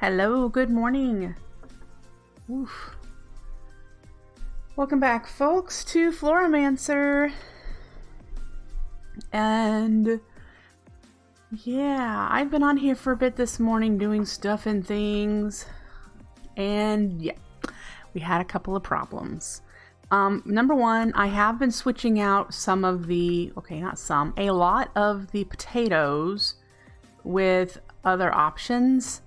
Hello, good morning. Oof. Welcome back, folks, to Floramancer. And yeah, I've been on here for a bit this morning doing stuff and things. And yeah, we had a couple of problems. Number one, I have been switching out some of the, a lot of the potatoes with other options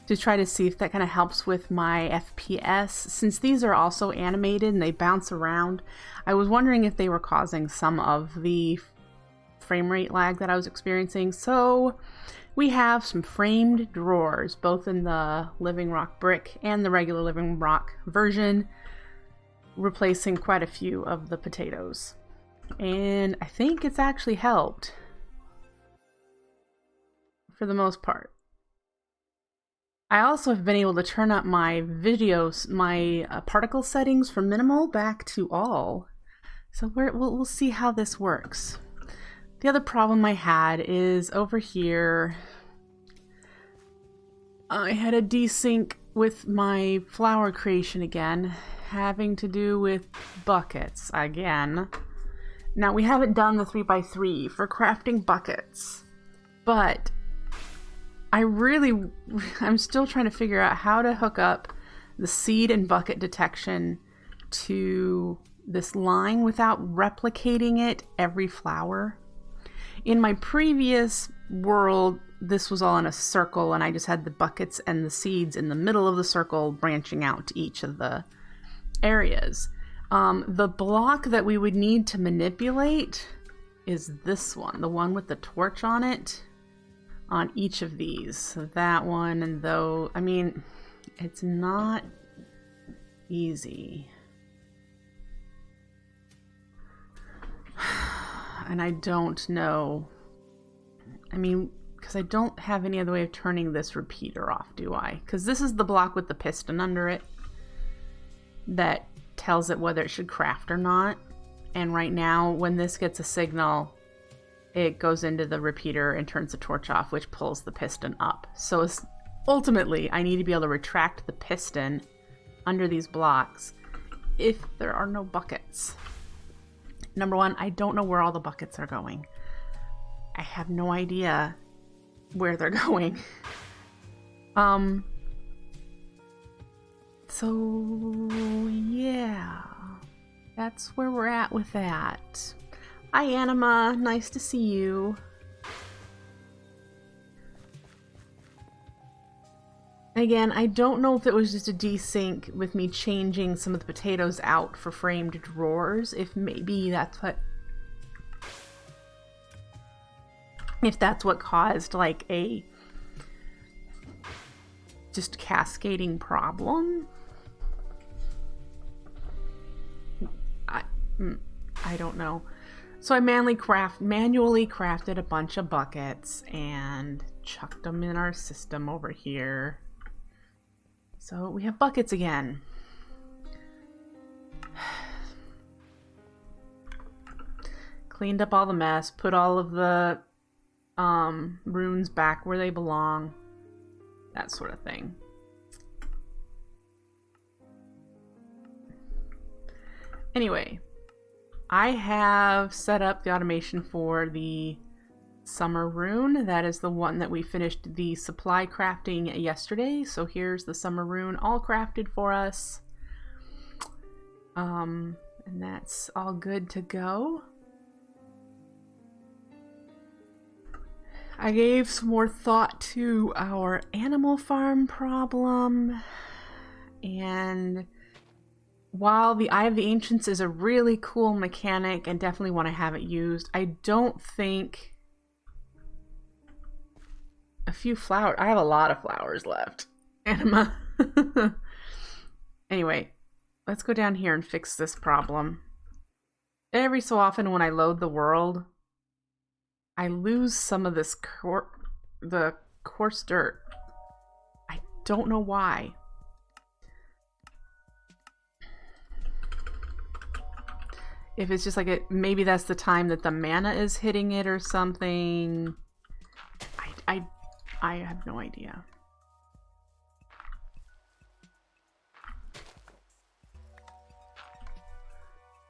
to try to see if that kind of helps with my FPS. Since these are also animated and they bounce around, I was wondering if they were causing some of the frame rate lag that I was experiencing. So we have some framed drawers, both in the Living Rock brick and the regular Living Rock version, replacing quite a few of the potatoes. And I think it's actually helped for the most part. I also have been able to turn up my videos, my particle settings from minimal back to all. So we'll see how this works. The other problem I had is over here. I had a desync with my flower creation again, having to do with buckets again. Now we haven't done the 3x3 for crafting buckets, but I'm still trying to figure out how to hook up the seed and bucket detection to this line without replicating it every flower. In my previous world, this was all in a circle and I just had the buckets and the seeds in the middle of the circle branching out to each of the areas. The block that we would need to manipulate is this one, the one with the torch on it. On each of these, so that one and though, I mean, it's not easy. And I don't know, I mean, because I don't have any other way of turning this repeater off, do I? Because this is the block with the piston under it that tells it whether it should craft or not. And right now, when this gets a signal, it goes into the repeater and turns the torch off, which pulls the piston up. So ultimately, I need to be able to retract the piston under these blocks if there are no buckets. Number one, I don't know where all the buckets are going. I have no idea where they're going. So yeah, that's where we're at with that. Hi, Anima. Nice to see you. Again, I don't know if it was just a desync with me changing some of the potatoes out for framed drawers. If that's what caused like a just cascading problem. I don't know. So I manually crafted a bunch of buckets and chucked them in our system over here. So we have buckets again. Cleaned up all the mess, put all of the runes back where they belong. That sort of thing. Anyway. I have set up the automation for the summer rune. That is the one that we finished the supply crafting yesterday. So here's the summer rune all crafted for us. And that's all good to go. I gave some more thought to our animal farm problem. And while the Eye of the Ancients is a really cool mechanic and definitely want to have it used, I don't think a few flowers. I have a lot of flowers left. Anima. Anyway, let's go down here and fix this problem. Every so often when I load the world, I lose some of this the coarse dirt. I don't know why. If it's just like maybe that's the time that the mana is hitting it or something. I have no idea.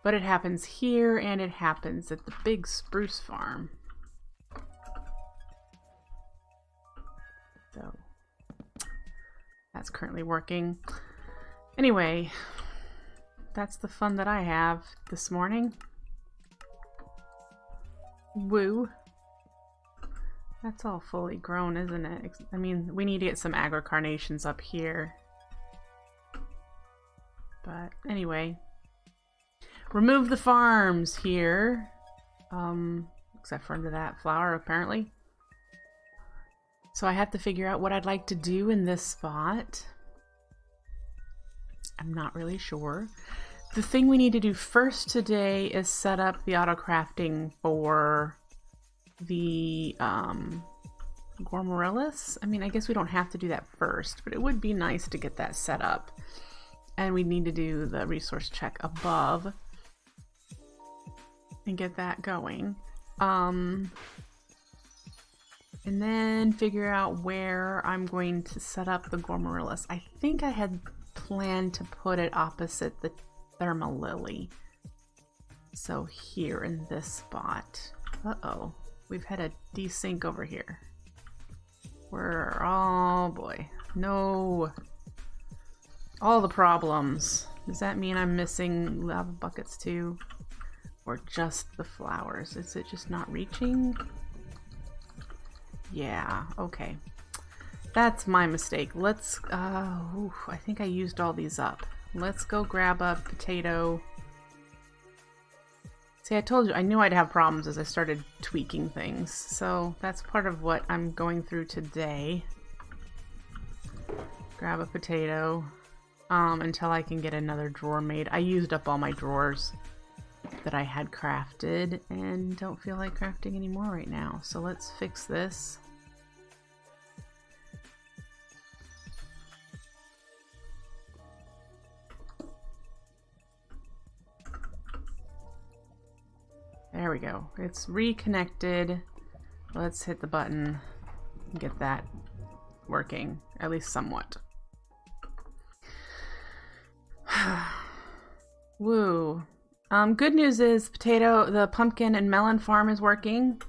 But it happens here and it happens at the big spruce farm. So that's currently working. Anyway, that's the fun that I have this morning. Woo. That's all fully grown, isn't it? I mean, we need to get some agri-carnations up here. But anyway, remove the farms here. Except for under that flower, apparently. So I have to figure out what I'd like to do in this spot. I'm not really sure. The thing we need to do first today is set up the auto crafting for the Gormarillus. I mean, I guess we don't have to do that first, but it would be nice to get that set up. And we need to do the resource check above and get that going. And then figure out where I'm going to set up the Gormarillus. I think I had planned to put it opposite the Thermal Lily. So here in this spot. Uh-oh. We've had a desync over here. Oh boy. No. All the problems. Does that mean I'm missing lava buckets too? Or just the flowers? Is it just not reaching? Yeah, okay. That's my mistake. Let's, I think I used all these up. Let's go grab a potato. See, I told you, I knew I'd have problems as I started tweaking things. So that's part of what I'm going through today. Grab a potato until I can get another drawer made. I used up all my drawers that I had crafted and don't feel like crafting anymore right now. So let's fix this. There we go. It's reconnected. Let's hit the button and get that working, at least somewhat. Woo. Good news is the pumpkin and melon farm is working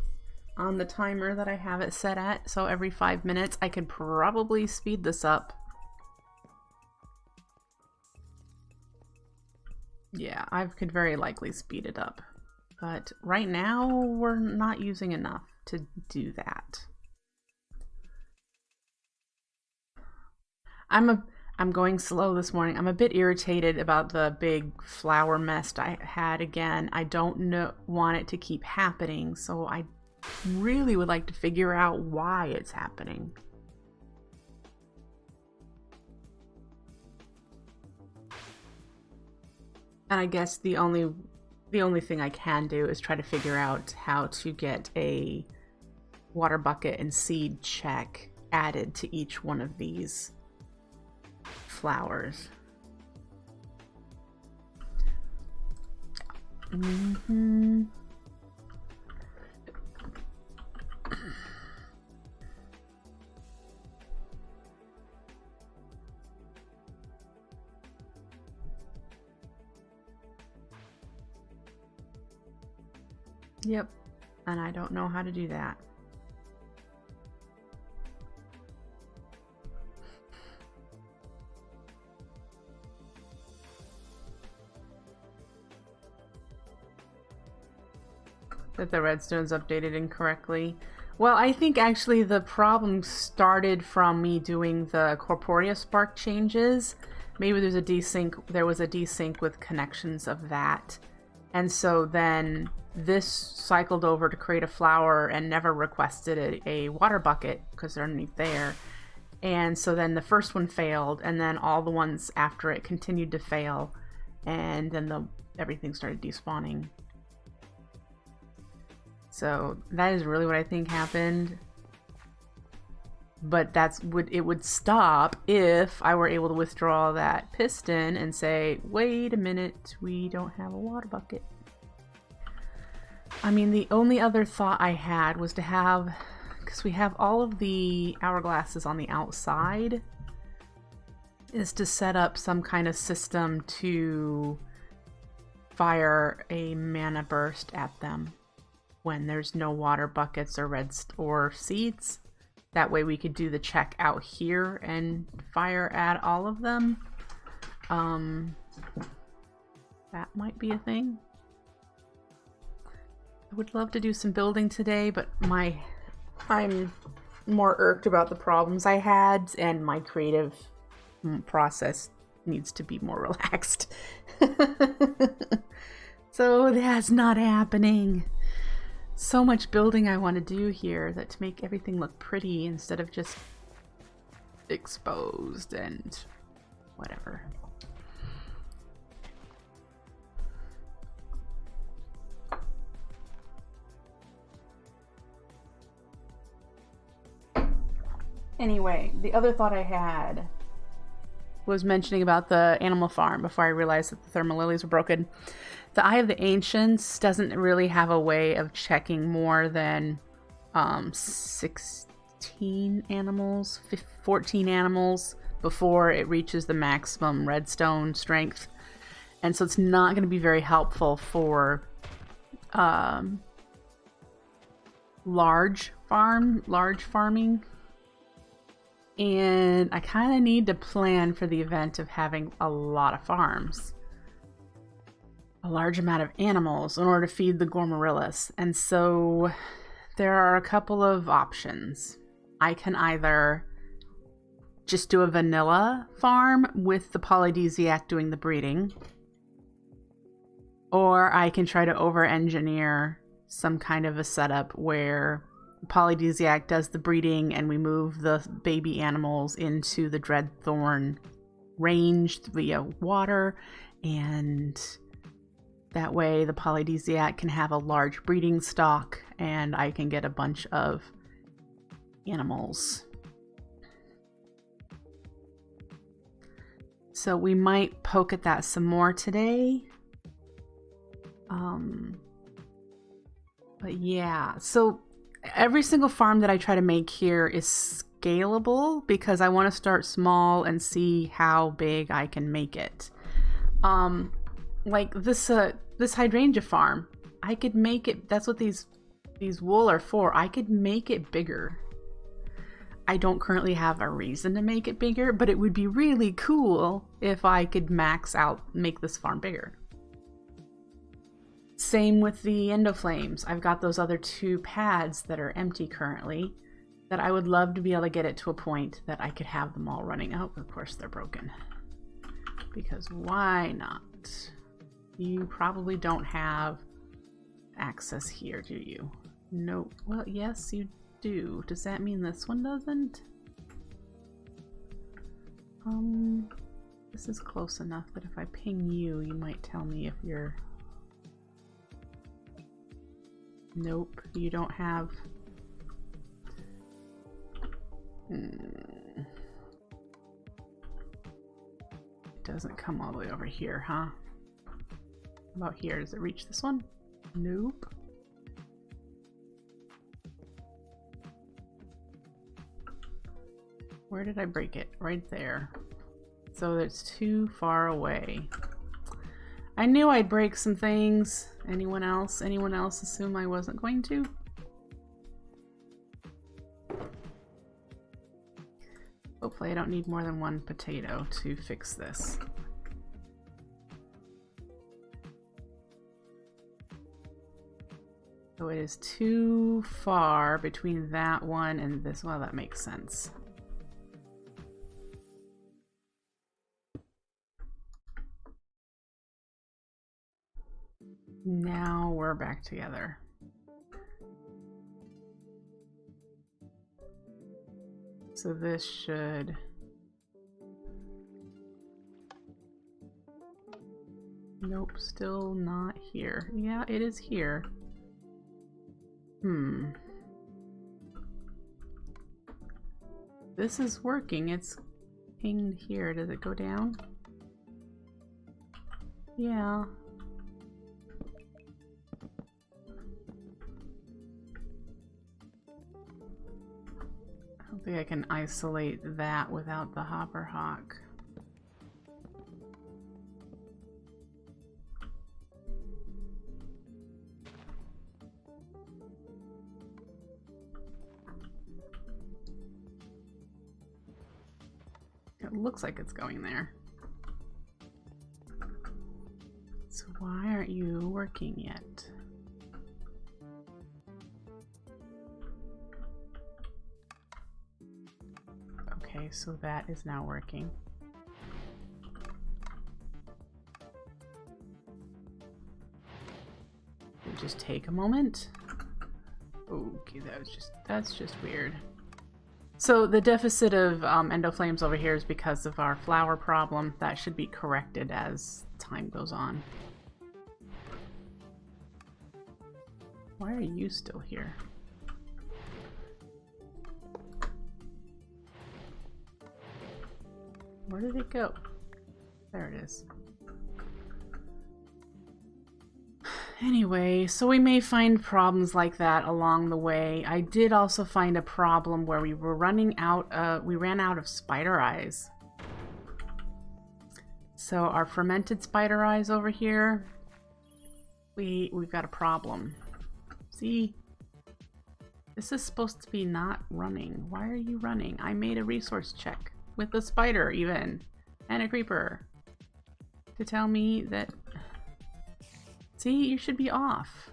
on the timer that I have it set at. So every 5 minutes, I could probably speed this up. Yeah, I could very likely speed it up. But right now, we're not using enough to do that. I'm going slow this morning. I'm a bit irritated about the big flower mess I had again. I don't want it to keep happening, so I really would like to figure out why it's happening. And I guess the only thing I can do is try to figure out how to get a water bucket and seed check added to each one of these flowers. Yep, and I don't know how to do that. That the redstone's updated incorrectly. Well, I think actually the problem started from me doing the Corporea Spark changes. Maybe there was a desync with connections of that. And so then this cycled over to create a flower and never requested a water bucket because they're underneath there. And so then the first one failed, and then all the ones after it continued to fail, and then everything started despawning. So that is really what I think happened. But it would stop if I were able to withdraw that piston and say, wait a minute, we don't have a water bucket. I mean, the only other thought I had was to have, because we have all of the hourglasses on the outside, is to set up some kind of system to fire a mana burst at them when there's no water buckets or seeds. That way we could do the check out here and fire at all of them. That might be a thing. I would love to do some building today, but I'm more irked about the problems I had, and my creative process needs to be more relaxed. So that's not happening. So much building I want to do here that to make everything look pretty instead of just exposed and whatever. Anyway, the other thought I had was mentioning about the animal farm before I realized that the thermal lilies were broken. The Eye of the Ancients doesn't really have a way of checking more than 16 animals, 14 animals before it reaches the maximum redstone strength. And so it's not going to be very helpful for large farming. And I kind of need to plan for the event of having a lot of farms. A large amount of animals in order to feed the Gormarillas. And so there are a couple of options. I can either just do a vanilla farm with the polydesiac doing the breeding, or I can try to over-engineer some kind of a setup where polydesiac does the breeding and we move the baby animals into the Dreadthorn range via water, and that way the polydesiac can have a large breeding stock and I can get a bunch of animals. So we might poke at that some more today. But yeah, so every single farm that I try to make here is scalable because I want to start small and see how big I can make it. Like this hydrangea farm, I could make it. That's what these wool are for. I could make it bigger. I don't currently have a reason to make it bigger, but it would be really cool if I could make this farm bigger. Same with the endoflames. I've got those other 2 pads that are empty currently that I would love to be able to get it to a point that I could have them all running. Oh, of course they're broken. Because why not? You probably don't have access here, do you? Nope. Well, yes, you do. Does that mean this one doesn't? This is close enough that if I ping you, you might tell me if you're... Nope, you don't have... It doesn't come all the way over here, huh? About here, does it reach this one? Nope. Where did I break it? Right there. So it's too far away. I knew I'd break some things. Anyone else? Anyone else assume I wasn't going to? Hopefully I don't need more than 1 potato to fix this. So it is too far between that one and this. Well, that makes sense. Now we're back together. So this should... Nope, still not here. Yeah, it is here. This is working. It's pinged here. Does it go down? Yeah. I don't think I can isolate that without the hopper hawk. It looks like it's going there. So why aren't you working yet? Okay, so that is now working. Just take a moment. Okay, that's just weird. So the deficit of endoflames over here is because of our flower problem. That should be corrected as time goes on. Why are you still here? Where did it go? There it is. Anyway, so we may find problems like that along the way. I did also find a problem where we ran out of spider eyes. So our fermented spider eyes over here, we've got a problem. See? This is supposed to be not running. Why are you running? I made a resource check with a spider even and a creeper to tell me that. See, you should be off.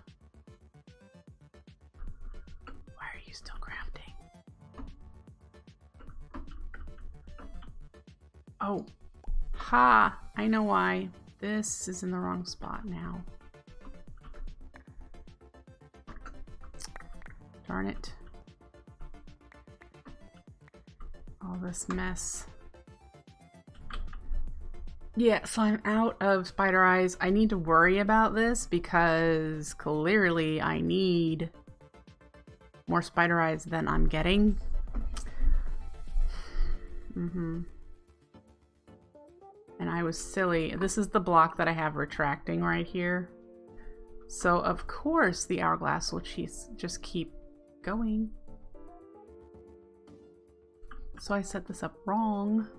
Why are you still crafting? Oh, ha! I know why. This is in the wrong spot now. Darn it. All this mess. Yeah, so I'm out of spider eyes. I need to worry about this because clearly I need more spider eyes than I'm getting. And I was silly. This is the block that I have retracting right here. So of course the hourglass will just keep going. So I set this up wrong.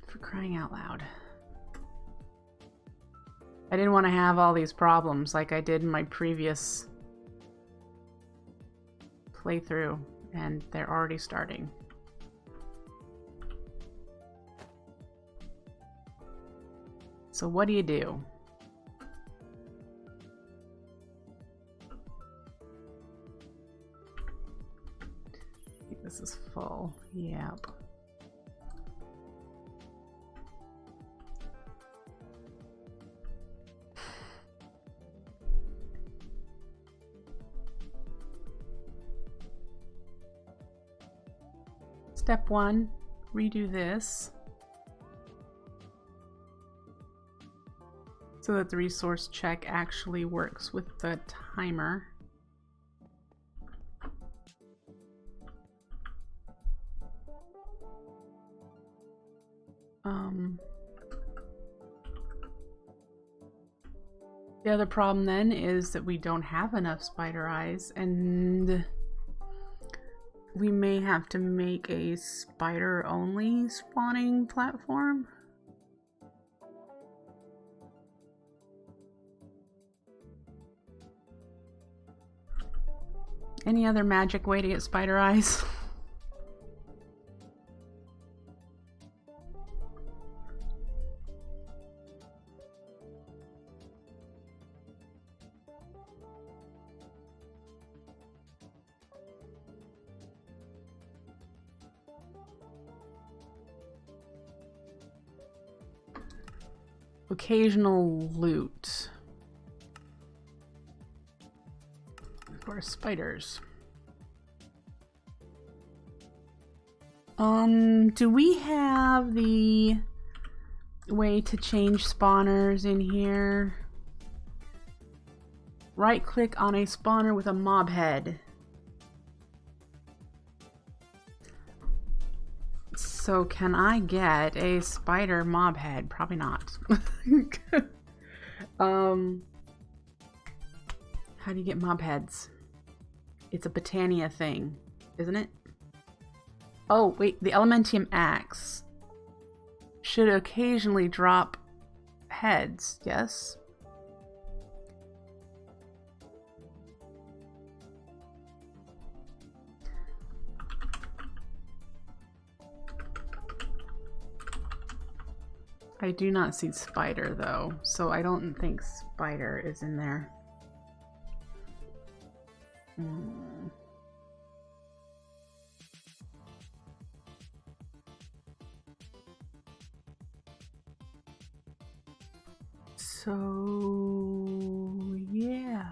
For crying out loud. I didn't want to have all these problems like I did in my previous playthrough, and they're already starting. So what do you do? I think this is full. Yep. Step 1, redo this so that the resource check actually works with the timer. The other problem then is that we don't have enough spider eyes, and we may have to make a spider-only spawning platform. Any other magic way to get spider eyes? Occasional loot. Of course, spiders. Do we have the way to change spawners in here? Right click on a spawner with a mob head. So can I get a spider mob head? Probably not. How do you get mob heads? It's a Botania thing, isn't it? Oh, wait, the Elementium axe should occasionally drop heads, yes? I do not see spider though, so I don't think spider is in there. So, yeah.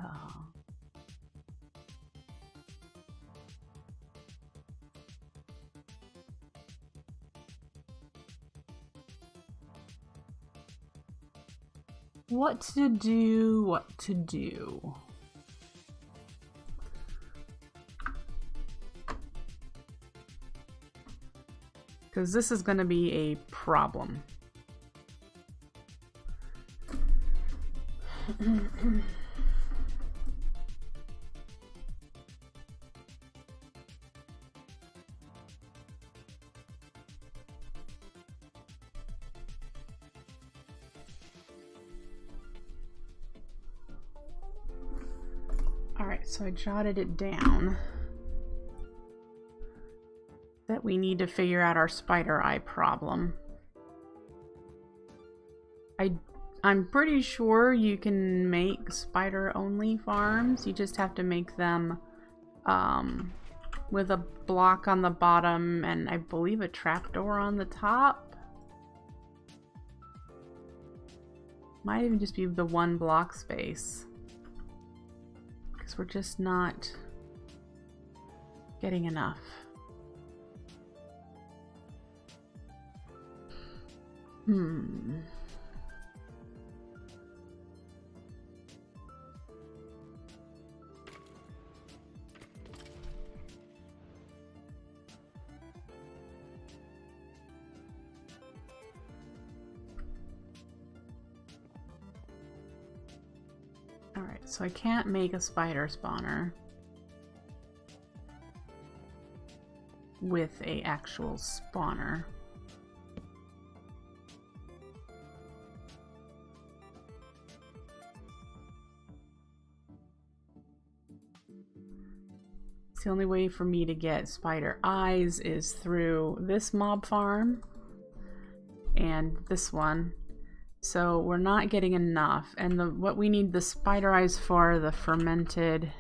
What to do, what to do. Because this is going to be a problem. Alright, so I jotted it down that we need to figure out our spider eye problem. I'm pretty sure you can make spider-only farms. You just have to make them with a block on the bottom and I believe a trapdoor on the top. Might even just be the one block space. Because we're just not getting enough. Alright, so I can't make a spider spawner with an actual spawner. The only way for me to get spider eyes is through this mob farm and this one. So we're not getting enough. And what we need the spider eyes for, the fermented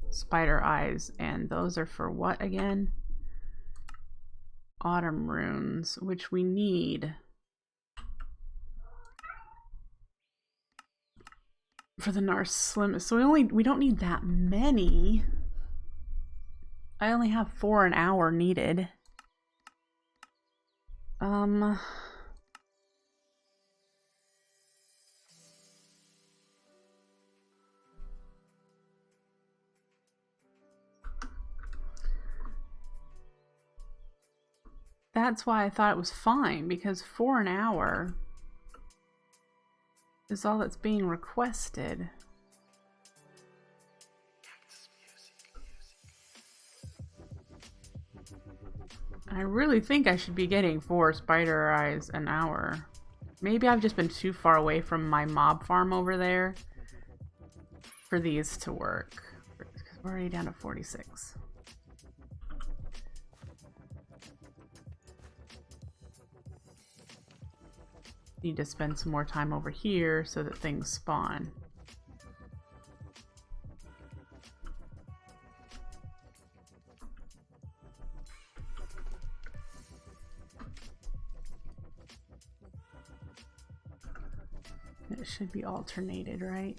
spider eyes. And those are for what again? Autumn runes, which we need for the Narslim. So we don't need that many. I only have 4 an hour needed. That's why I thought it was fine, because 4 an hour is all that's being requested. I really think I should be getting 4 spider eyes an hour. Maybe I've just been too far away from my mob farm over there for these to work. We're already down to 46. Need to spend some more time over here so that things spawn. It should be alternated, right?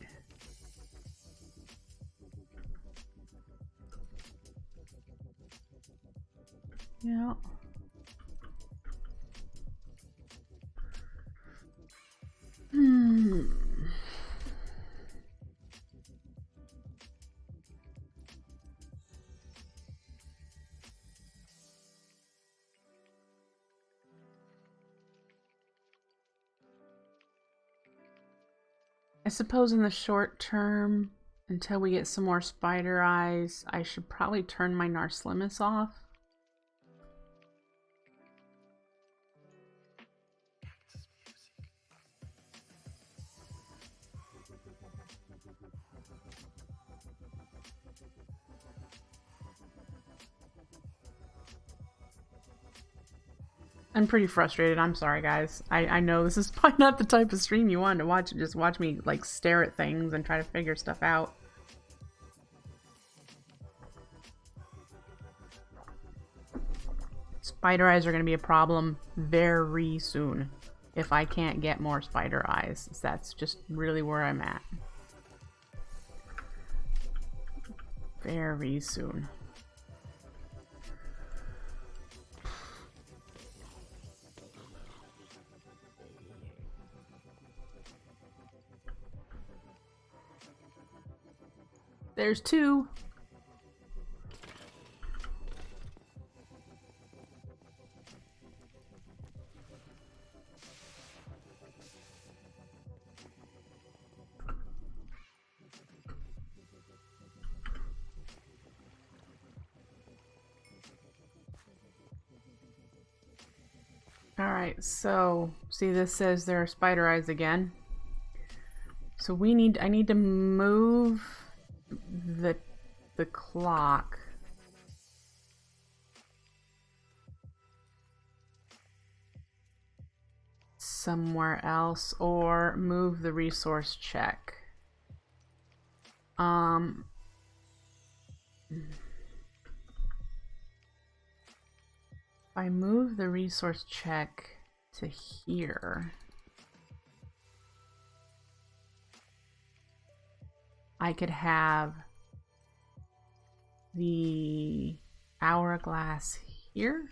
Yeah. I suppose in the short term, until we get some more spider eyes, I should probably turn my Narslimus off. I'm pretty frustrated. I'm sorry, guys. I know this is probably not the type of stream you wanted to watch. Just watch me, like, stare at things and try to figure stuff out. Spider eyes are going to be a problem very soon. If I can't get more spider eyes. That's just really where I'm at. Very soon. There's 2. Alright, so see, this says there are spider eyes again. So I need to move the clock somewhere else or move the resource check. If I move the resource check to here, I could have the hourglass here.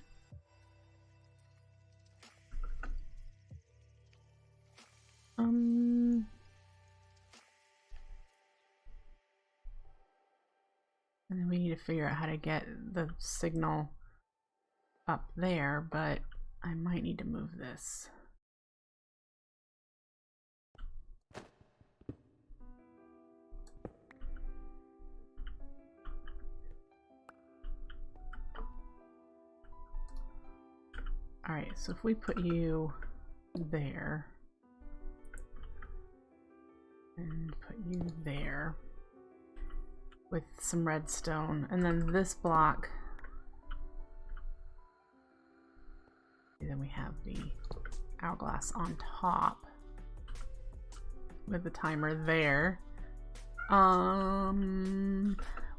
And then we need to figure out how to get the signal up there, but I might need to move this. Alright, so if we put you there and put you there with some redstone, and then this block, and then we have the hourglass on top with the timer there.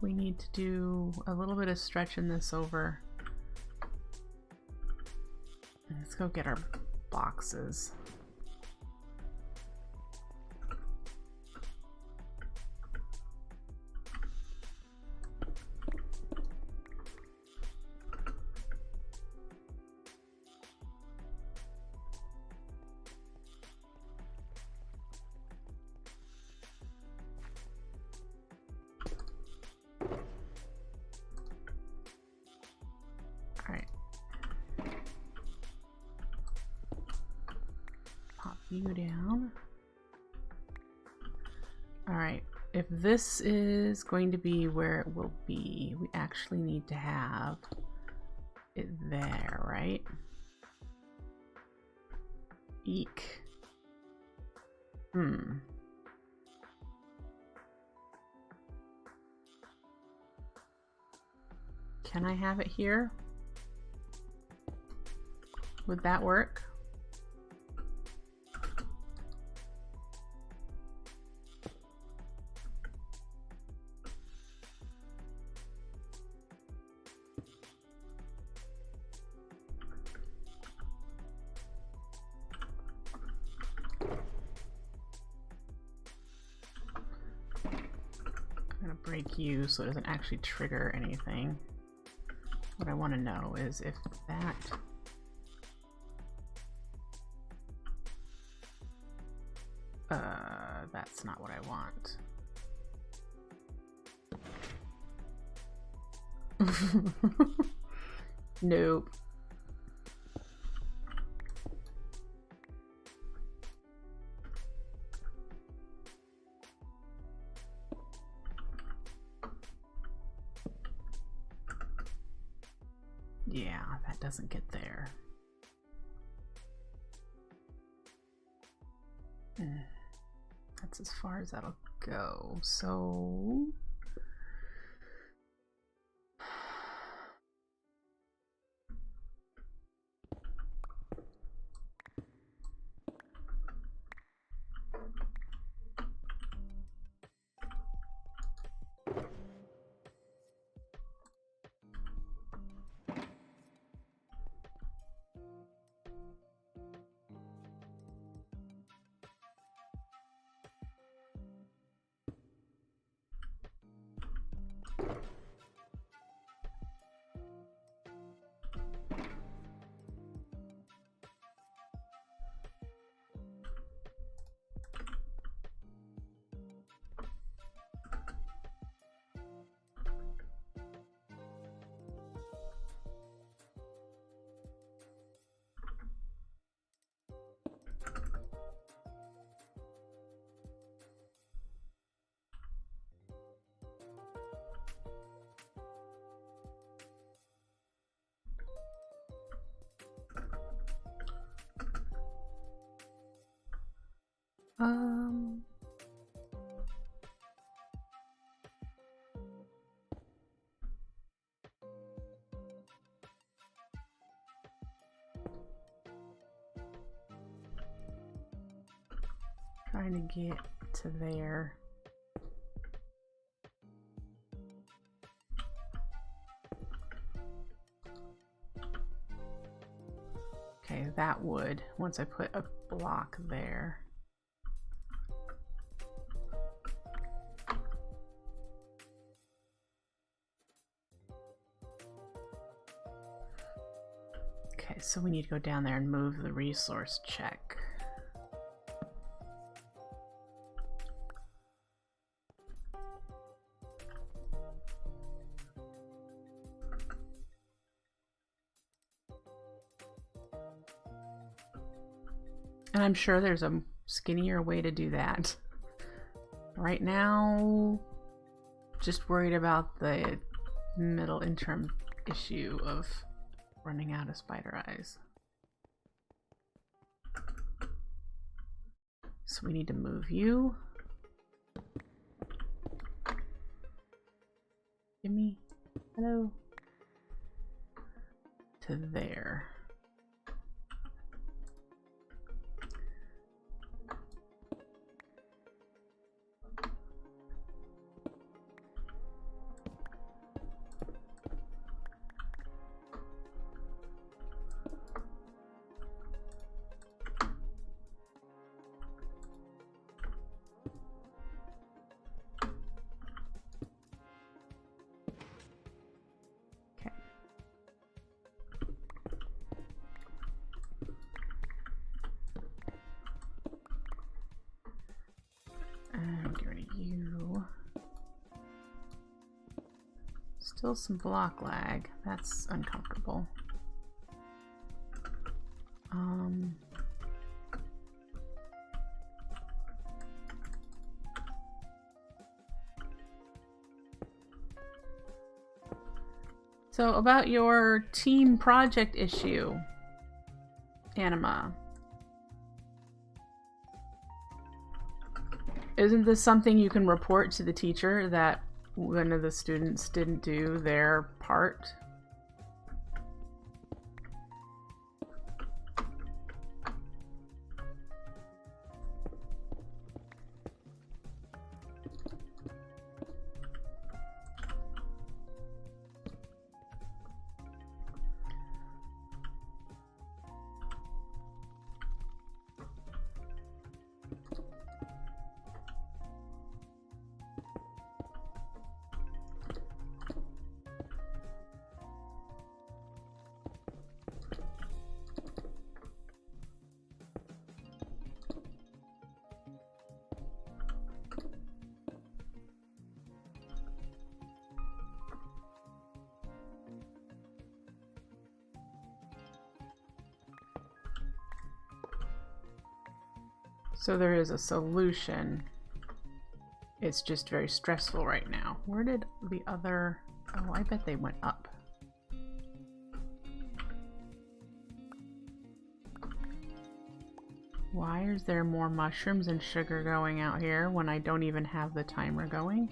We need to do a little bit of stretching this over. Let's go get our boxes. You down. Alright, if this is going to be where it will be, we actually need to have it there, right? Eek. Can I have it here? Would that work? Break you so it doesn't actually trigger anything. What I want to know is if that that's not what I want. Nope. Yeah, that doesn't get there. That's as far as that'll go. So Trying to get to there. Okay, that would, once I put a block there. Okay, so we need to go down there and move the resource check. And I'm sure there's a skinnier way to do that. Right now, just worried about the middle interim issue of running out of spider eyes. So we need to move you. Gimme. Hello. To there. Still some block lag. That's uncomfortable. So about your team project issue, Anima. Isn't this something you can report to the teacher that one of the students didn't do their part? So there is a solution. It's just very stressful right now. Where did the other... Oh, I bet they went up. Why is there more mushrooms and sugar going out here when I don't even have the timer going?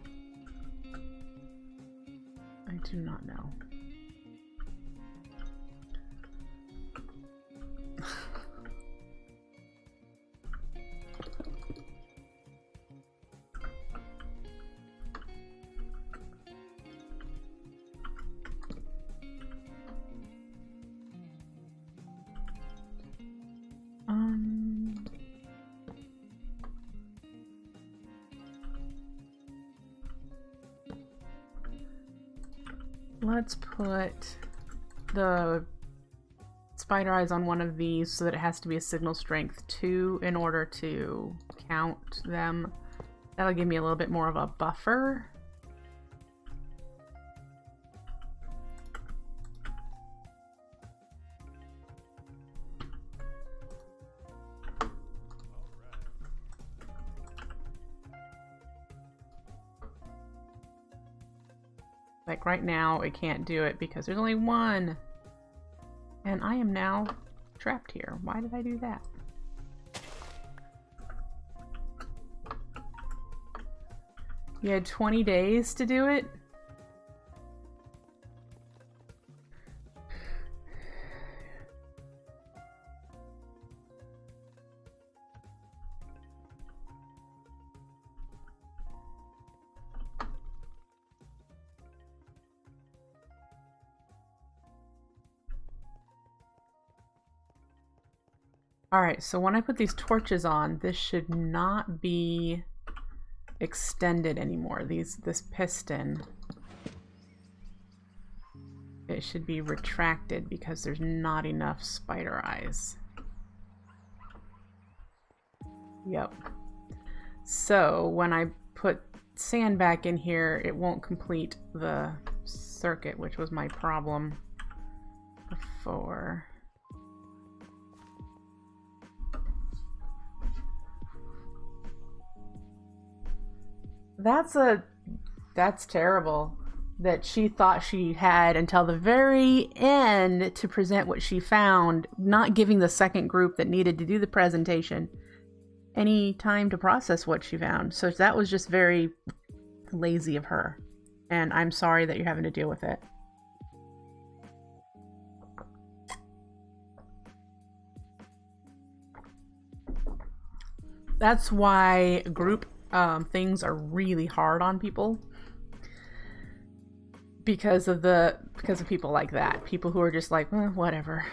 I do not know. Let's put the spider eyes on one of these so that it has to be a signal strength 2 in order to count them. That'll give me a little bit more of a buffer. Like right now, it can't do it because there's only one. And I am now trapped here. Why did I do that? You had 20 days to do it? Alright, so when I put these torches on, this should not be extended anymore. This piston, it should be retracted because there's not enough spider eyes. Yep. So when I put sand back in here, it won't complete the circuit, which was my problem before. That's terrible that she thought she had until the very end to present what she found, not giving the second group that needed to do the presentation any time to process what she found. So that was just very lazy of her, and I'm sorry that you're having to deal with it. That's why group things are really hard on people, because of people like that, people who are just like, well, whatever.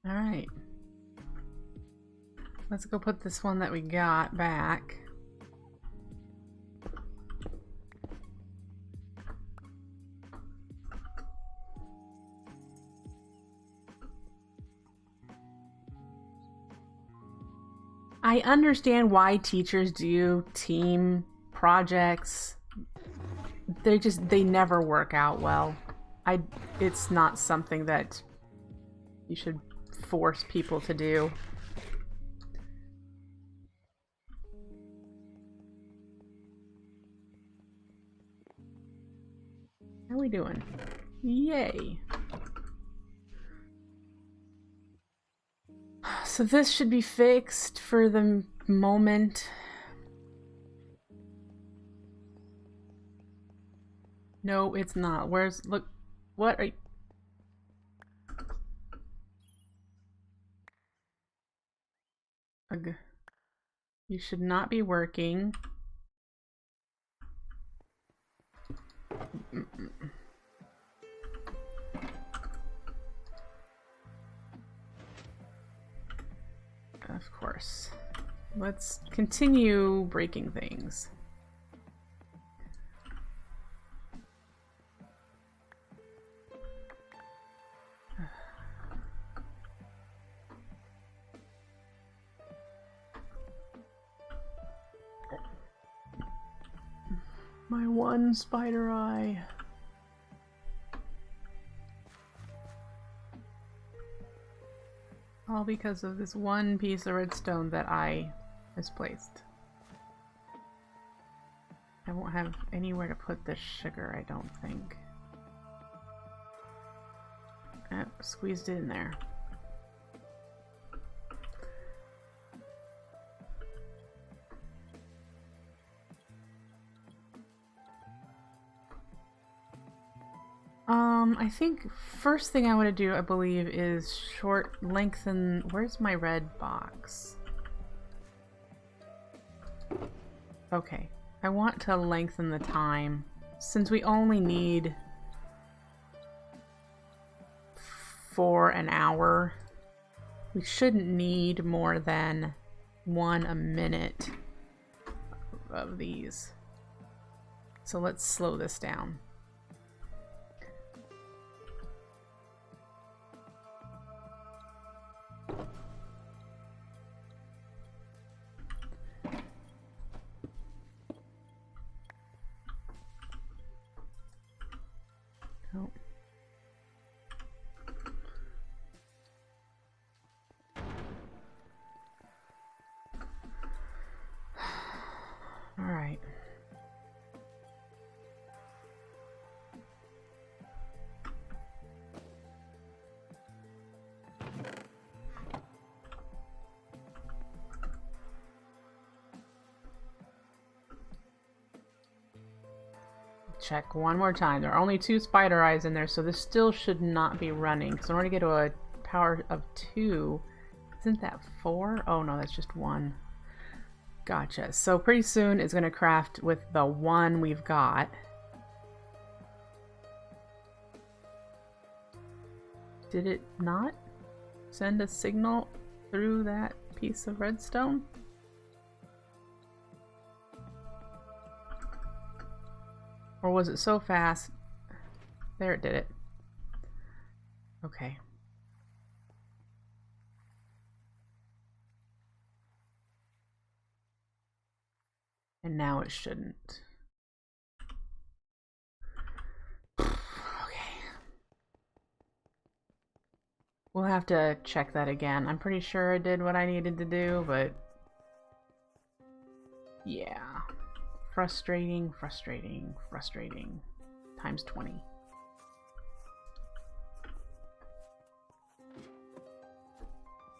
All right, let's go put this one that we got back. I understand why teachers do team projects. They never work out well. It's not something that you should force people to do. How are we doing? Yay. So this should be fixed for the moment. No, it's not. Where's... Look... What are you... Ugh. You should not be working. Of course. Let's continue breaking things. My one spider eye. All because of this one piece of redstone that I misplaced. I won't have anywhere to put this sugar, I don't think. Squeezed it in there. I think first thing I want to do, I believe, is lengthen. Where's my red box? Okay, I want to lengthen the time. Since we only need for an hour, we shouldn't need more than 1 a minute of these. So let's slow this down. check one more time. There are only 2 spider eyes in there, so this still should not be running. Because in order to get to a power of 2, isn't that 4? Oh no, that's just 1. Gotcha. So pretty soon it's going to craft with the 1 we've got. Did it not send a signal through that piece of redstone? Or was it so fast? There, it did it. Okay. And now it shouldn't. Okay. We'll have to check that again. I'm pretty sure I did what I needed to do, but yeah. Frustrating, frustrating, frustrating. Times 20.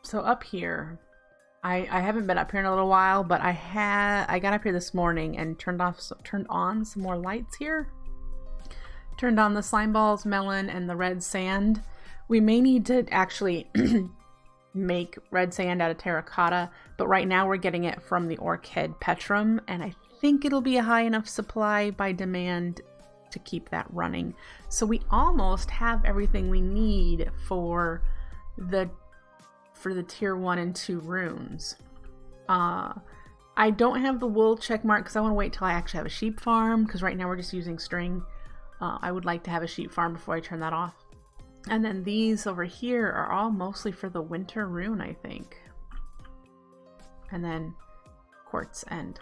So up here, I haven't been up here in a little while, but I got up here this morning and turned on some more lights here. Turned on the slime balls, melon, and the red sand. We may need to actually make red sand out of terracotta, but right now we're getting it from the orchid petrum, and I think it'll be a high enough supply by demand to keep that running. So we almost have everything we need for the tier 1 and 2 runes. I don't have the wool check mark because I want to wait till I actually have a sheep farm, because right now we're just using string. I would like to have a sheep farm before I turn that off. And then these over here are all mostly for the winter rune, I think. And then quartz and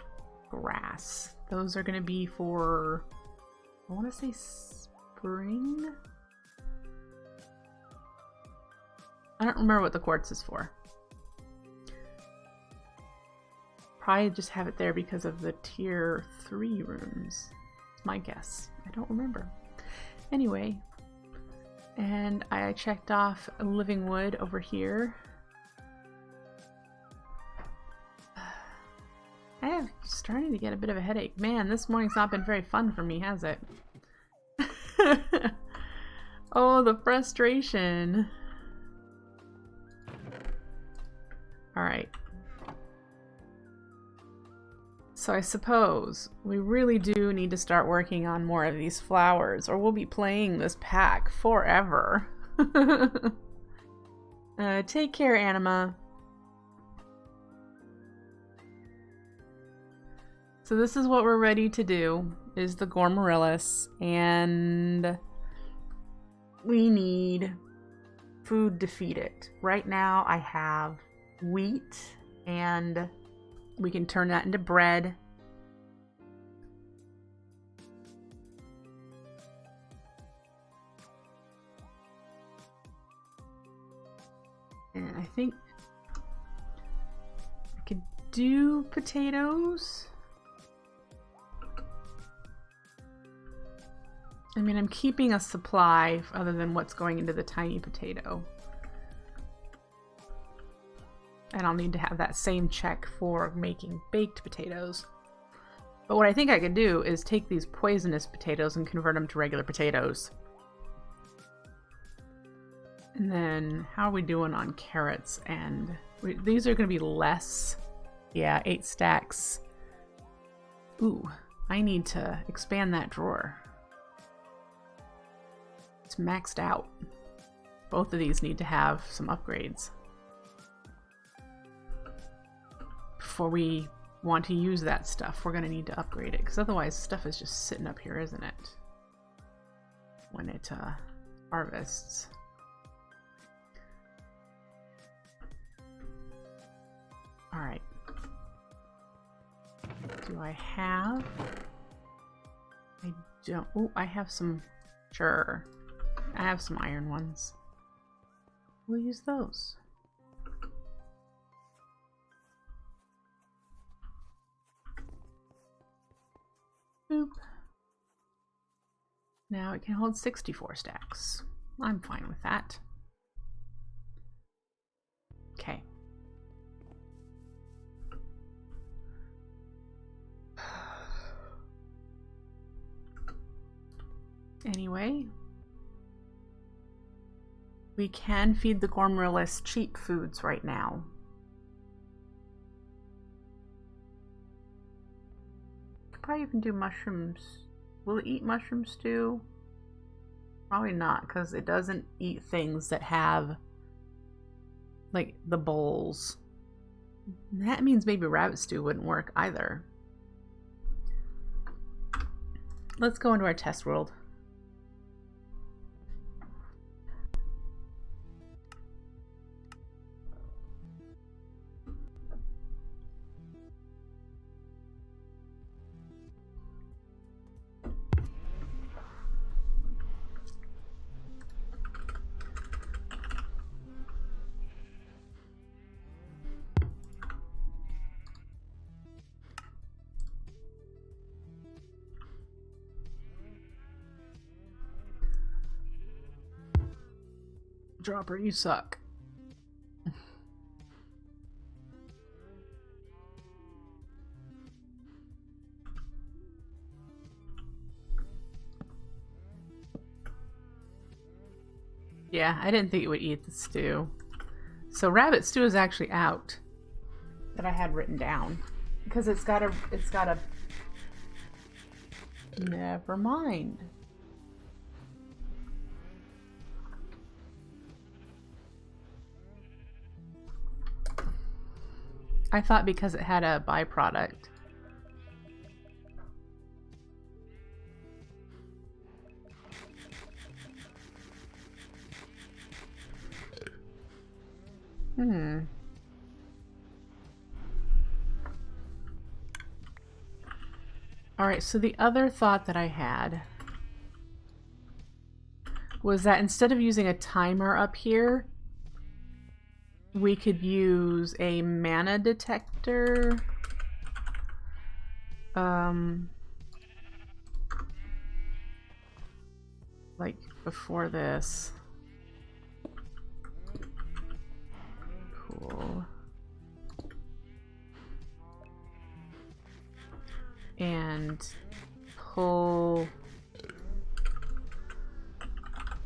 grass. Those are going to be for, I want to say spring? I don't remember what the quartz is for. Probably just have it there because of the tier 3 runes. It's my guess. I don't remember. Anyway, and I checked off living wood over here. I am starting to get a bit of a headache. Man, this morning's not been very fun for me, has it? Oh, the frustration. Alright. So I suppose we really do need to start working on more of these flowers, or we'll be playing this pack forever. Take care, Anima. So this is what we're ready to do, is the Gormarillus, and we need food to feed it. Right now I have wheat, and we can turn that into bread. And I think I could do potatoes. I mean, I'm keeping a supply other than what's going into the tiny potato. And I'll need to have that same check for making baked potatoes. But what I think I could do is take these poisonous potatoes and convert them to regular potatoes. And then, how are we doing on carrots? And these are going to be less. Yeah, 8 stacks. Ooh, I need to expand that drawer. It's maxed out. Both of these need to have some upgrades before we want to use that stuff. We're going to need to upgrade it, because otherwise stuff is just sitting up here, isn't it? When it harvests. Alright. Do I have? I don't. Oh, I have some. Sure. I have some iron ones. We'll use those. Boop. Now it can hold 64 stacks. I'm fine with that. Okay. Anyway, we can feed the Gormrillis cheap foods right now. Could probably even do mushrooms. Will it eat mushroom stew? Probably not, because it doesn't eat things that have, like, the bowls. That means maybe rabbit stew wouldn't work either. Let's go into our test world. Dropper, you suck. Yeah, I didn't think it would eat the stew. So rabbit stew is actually out. That I had written down. Because it's got a never mind. I thought because it had a byproduct. Alright, so the other thought that I had was that instead of using a timer up here, we could use a mana detector. Like before this. Cool. And pull...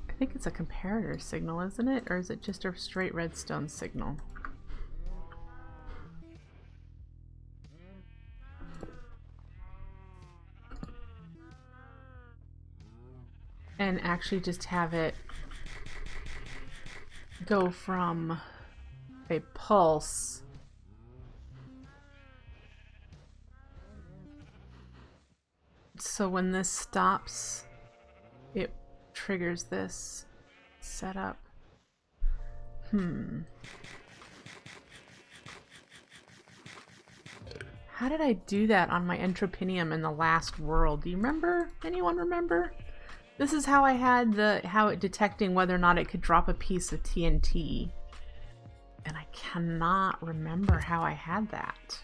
I think it's a comparator signal, isn't it? Or is it just a straight redstone signal? And actually just have it go from a pulse so when this stops, it triggers this setup. How did I do that on my Entropinium in the last world? Do you remember? Anyone remember? This is how I had how it detecting whether or not it could drop a piece of TNT. And I cannot remember how I had that.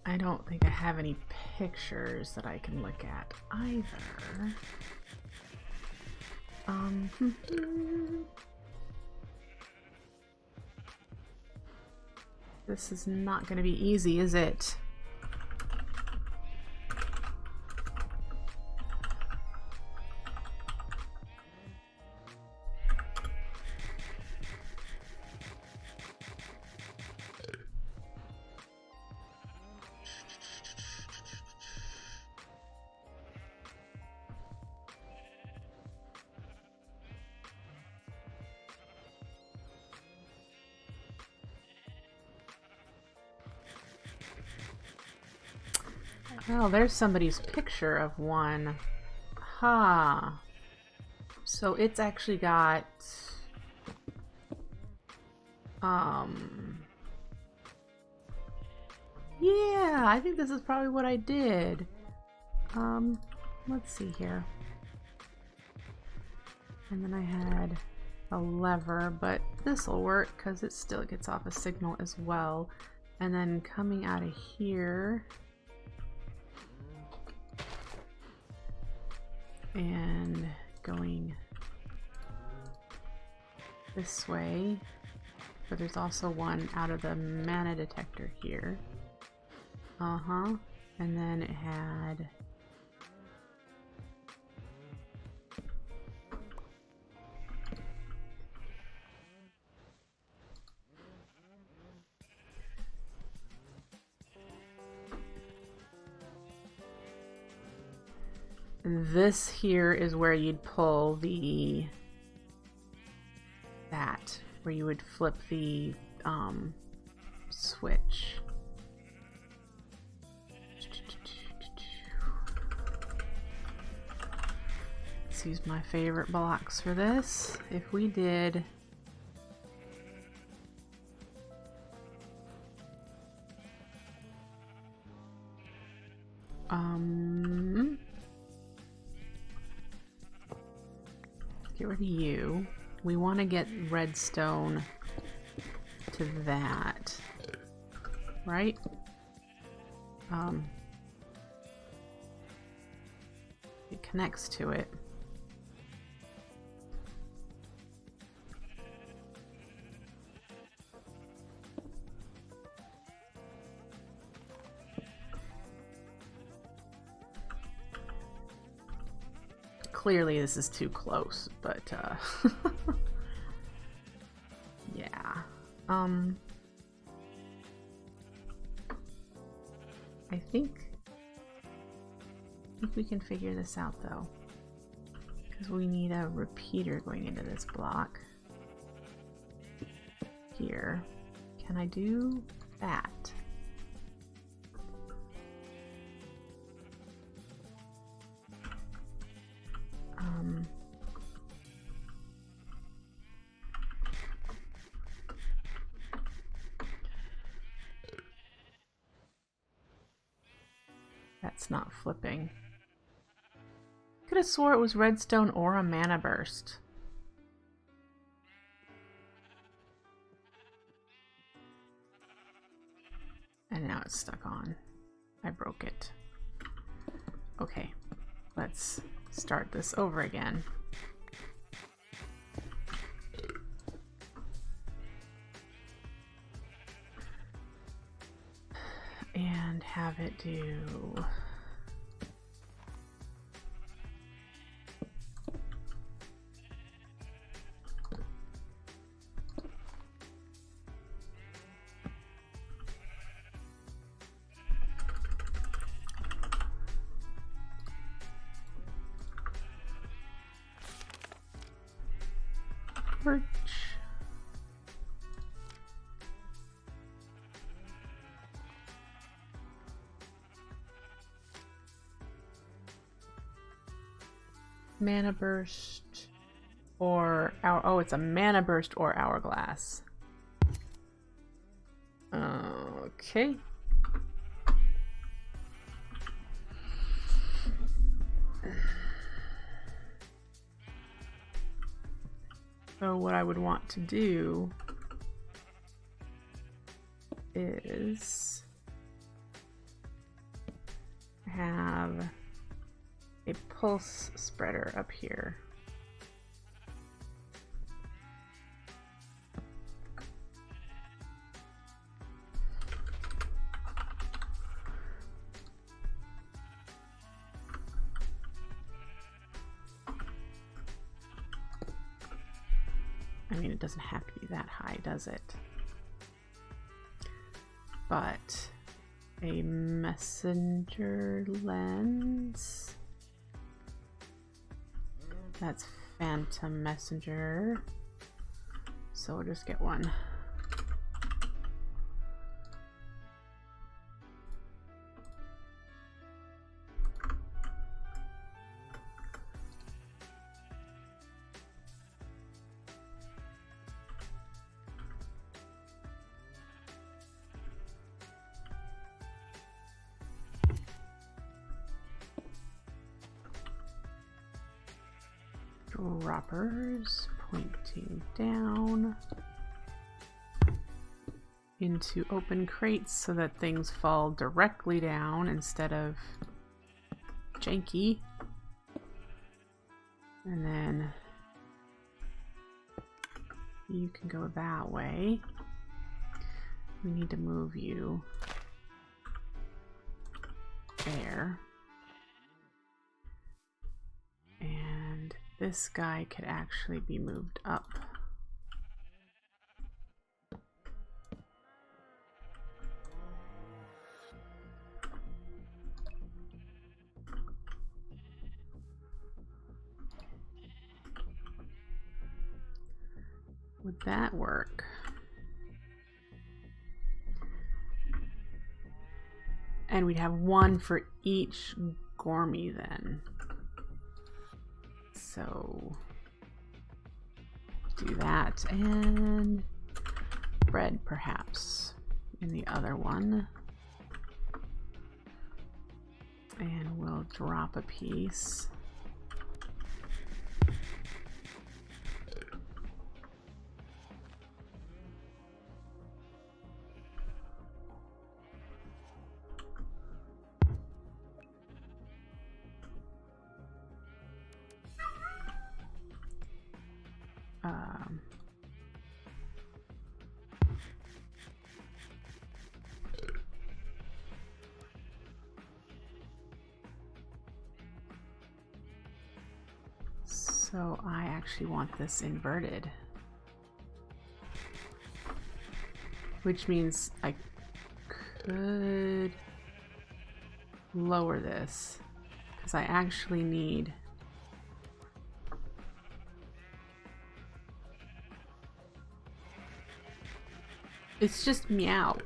I don't think I have any pictures that I can look at either. This is not going to be easy, is it? Oh, there's somebody's picture of one. Ha. So it's actually got... Yeah, I think this is probably what I did. Let's see here. And then I had a lever, but this will work because it still gets off a signal as well. And then coming out of here... and going this way, but there's also one out of the mana detector here. And then it had this here is where you'd pull that where you would flip the switch. Let's use my favorite blocks for this. If we did get rid of you. We want to get redstone to that, right? It connects to it. Clearly this is too close, but yeah. I think we can figure this out though, because we need a repeater going into this block here. Can I do that? That's not flipping. Could have swore it was redstone or a mana burst. And now it's stuck on. I broke it. Okay, let's start this over again. And have it do perch. Mana burst or oh, it's a mana burst or hourglass. Okay. So what I would want to do is have a pulse spreader up here. I mean, it doesn't have to be that high, does it? But a messenger lens. That's phantom messenger. So we'll just get one. Droppers pointing down into open crates so that things fall directly down instead of janky. And then you can go that way. We need to move you there. And this guy could actually be moved up. Would that work? And we'd have one for each Gourmy then. So do that, and bread perhaps in the other one. And we'll drop a piece. So I actually want this inverted, which means I could lower this because I actually need it's just meow.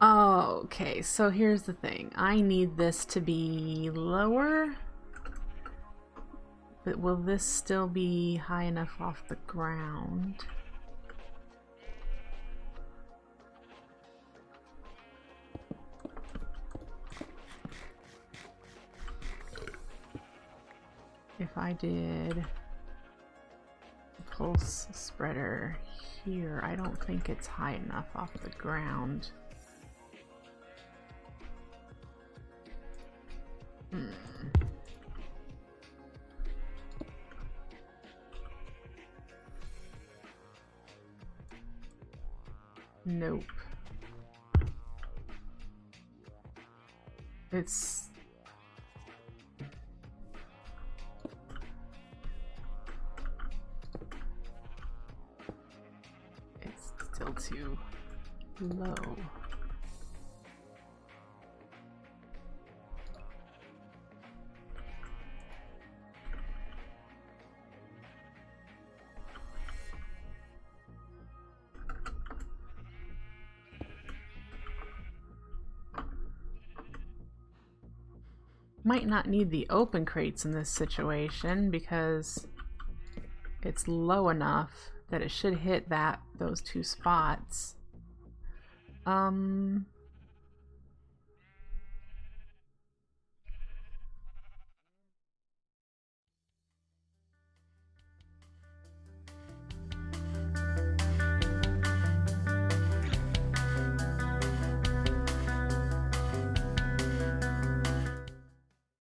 Okay, so here's the thing. I need this to be lower, but will this still be high enough off the ground? If I did a pulse spreader here, I don't think it's high enough off the ground. Nope. It's still too low. Might not need the open crates in this situation because it's low enough that it should hit those two spots.